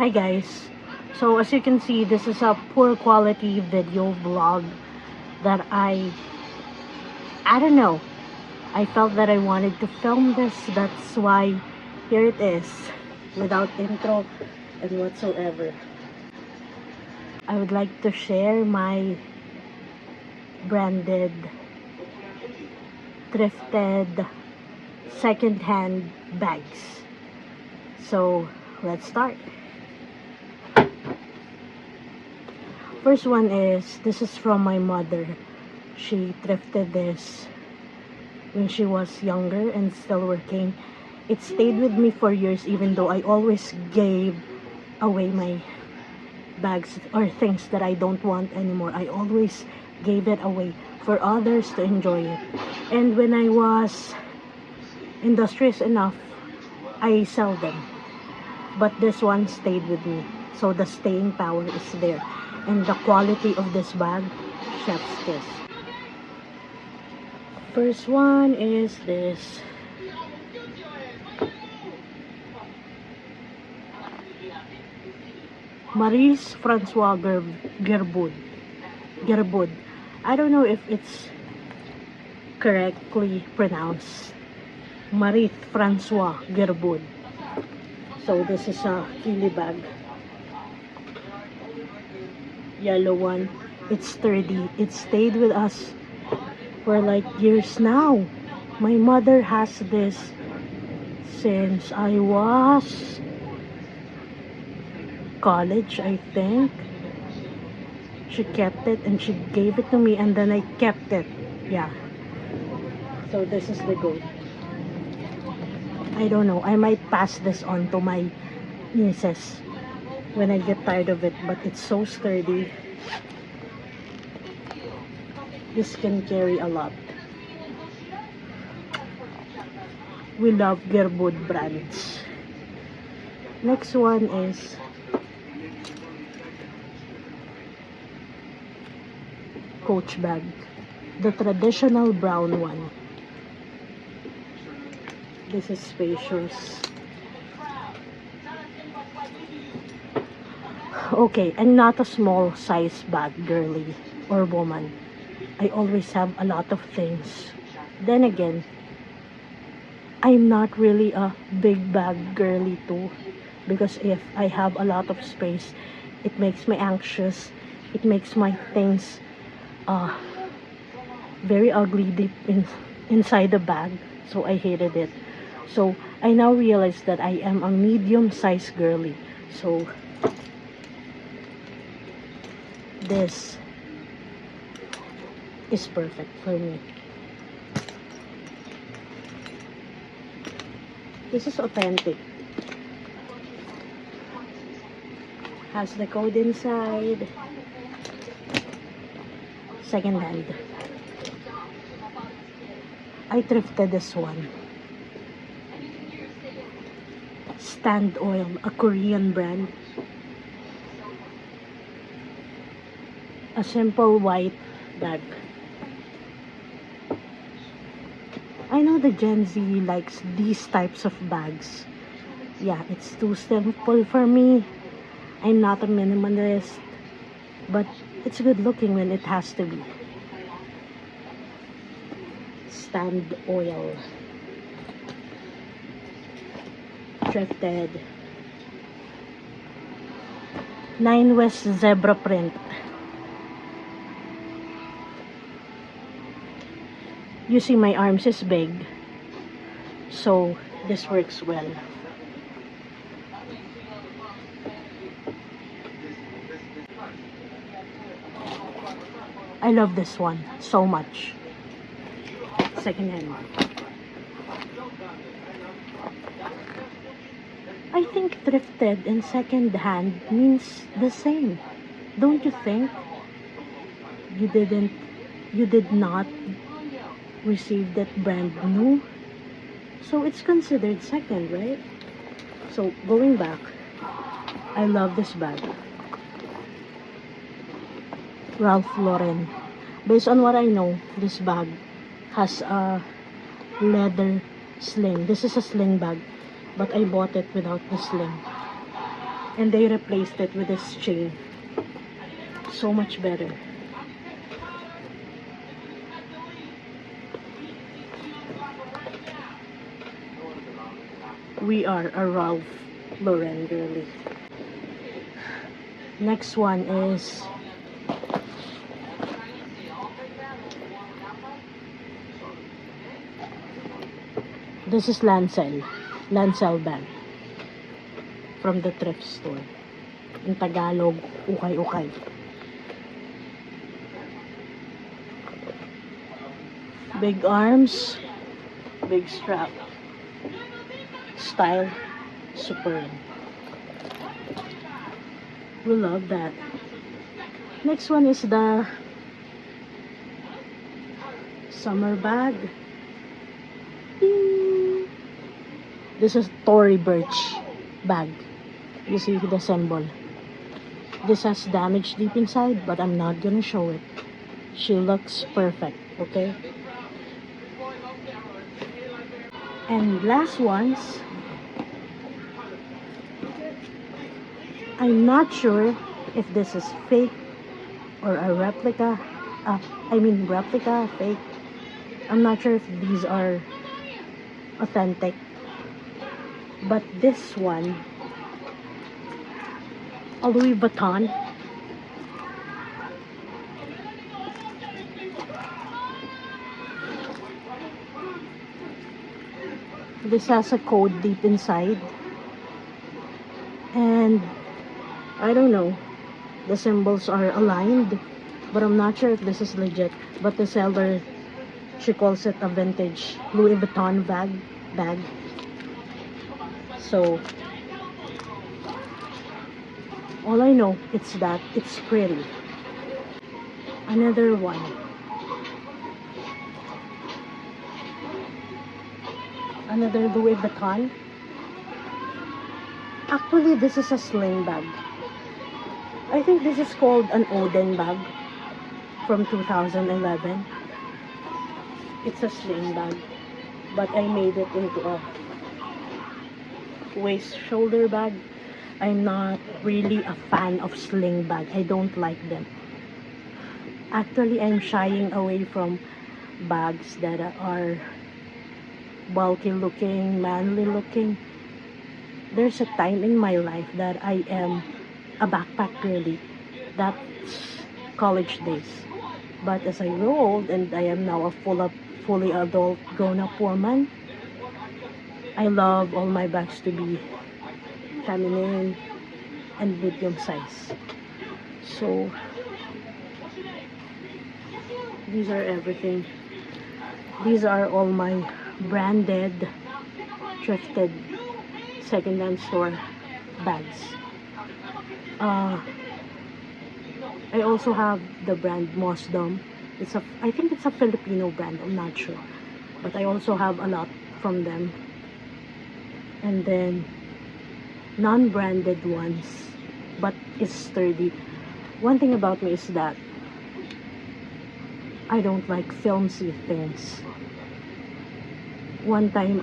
Hi guys, so as you can see, this is a poor quality video vlog that I don't know, I felt that I wanted to film this. That's why here it is, without intro and whatsoever. I would like to share my branded, thrifted, second-hand bags. So let's start. First one is, this is from my mother. She thrifted this when she was younger and still working. It stayed with me for years, even though I always gave away my bags or things that I don't want anymore. I always gave it away for others to enjoy it. And when I was industrious enough, I sell them. But this one stayed with me. So the staying power is there. And the quality of this bag, chef's kiss. First one is this. Maurice Francois Gerboud. I don't know if it's correctly pronounced. Maurice Francois Gerboud. So this is a Kili bag. Yellow one. It's sturdy. It stayed with us for like years now. My mother has this since I was college, I think. She kept it and she gave it to me, and then I kept it. Yeah. So this is the gold. I don't know. I might pass this on to my nieces when I get tired of it, but it's so sturdy. This can carry a lot. We love Gerboud brands. Next one is Coach bag, the traditional brown one. This is spacious. Okay, I'm not a small size bag girly or woman. I always have a lot of things. Then again, I'm not really a big bag girly too, because if I have a lot of space, it makes me anxious. It makes my things very ugly deep inside the bag, so I hated it. So I now realize that I am a medium size girly. So this is perfect for me. This is authentic. Has the code inside. Second hand. I thrifted this one. Stand Oil, a Korean brand. A simple white bag. I know the Gen Z likes these types of bags. Yeah, it's too simple for me. I'm not a minimalist, but it's good looking when it has to be. Stand Oil. Thrifted. 9 West zebra print. You see, my arms is big, so this works well. I love this one so much. Second hand. I think thrifted and second hand means the same. Don't you think? You did not receive that brand new, so it's considered second, right? So going back, I love this bag. Ralph Lauren. Based on what I know, this bag has a leather sling. This is a sling bag, but I bought it without the sling. and they replaced it with this chain. So much better. We are a Ralph Lauren girly. Next one is this is Lancel bag from the thrift store. In Tagalog, ukay-ukay. Big arms, big strap. Style, superb. We love that. Next one is the summer bag. Ding! This is Tory Burch bag. You see the symbol. This has damage deep inside, but I'm not gonna show it. She looks perfect, okay? And last ones, I'm not sure if this is fake or a replica. Replica, fake. I'm not sure if these are authentic. But this one, a Louis Vuitton. This has a code deep inside. And I don't know, the symbols are aligned, but I'm not sure if this is legit. But the seller, she calls it a vintage Louis Vuitton bag. So all I know is that it's pretty. Another one. Another Louis Vuitton. Actually, this is a sling bag. I think this is called an Oden bag from 2011. It's a sling bag, but I made it into a waist shoulder bag. I'm not really a fan of sling bag. I don't like them. Actually, I'm shying away from bags that are bulky looking, manly looking. There's a time in my life that I am a backpack girly. That's college days. But as I grow old and I am now a fully adult grown-up woman, I love all my bags to be feminine and medium size. So these are everything. These are all my branded, thrifted, second-hand store bags. I also have the brand Mosdom. I think it's a Filipino brand, I'm not sure. But I also have a lot from them. And then non-branded ones, but it's sturdy. One thing about me is that I don't like filmy things. One time,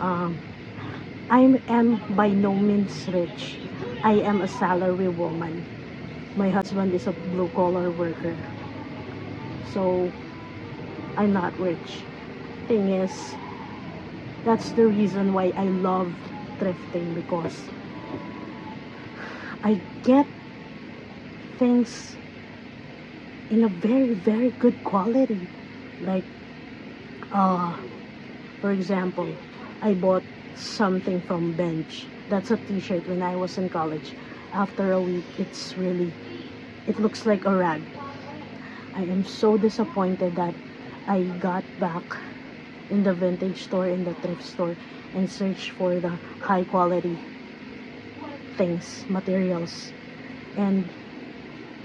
I am by no means rich. I am a salary woman. My husband is a blue-collar worker. So, I'm not rich. Thing is, that's the reason why I love thrifting, because I get things in a very, very good quality. Like, for example, I bought something from Bench. That's a t-shirt when I was in college. After a week, it looks like a rag. I am so disappointed that I got back in the vintage store, in the thrift store, and searched for the high quality things, materials. And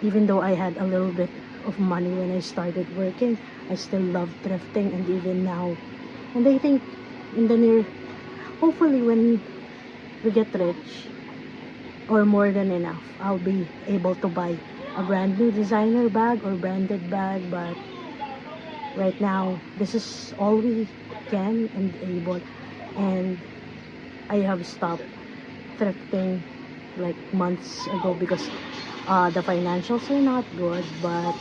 even though I had a little bit of money when I started working, I still love thrifting, and even now. And I think hopefully when we get rich, or more than enough, I'll be able to buy a brand new designer bag or branded bag. But right now, this is all we can and able. And I have stopped thrifting like months ago because the financials are not good, but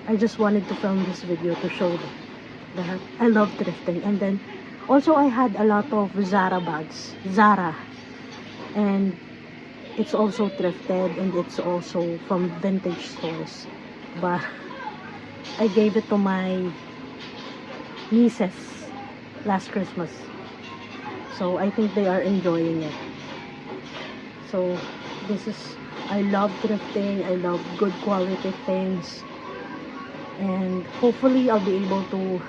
I just wanted to film this video to show that I love thrifting. And then also I had a lot of Zara bags, and it's also thrifted and it's also from vintage stores, but I gave it to my nieces last Christmas, so I think they are enjoying it. So this is, I love thrifting, I love good quality things, and hopefully I'll be able to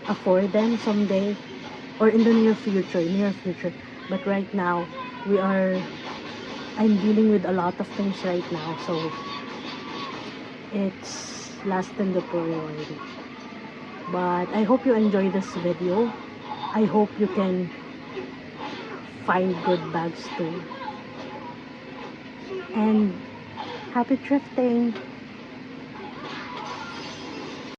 afford them someday or in the near future. But right now I'm dealing with a lot of things right now, so it's last in the priority. But I hope you enjoy this video. I hope you can find good bags too, and happy thrifting.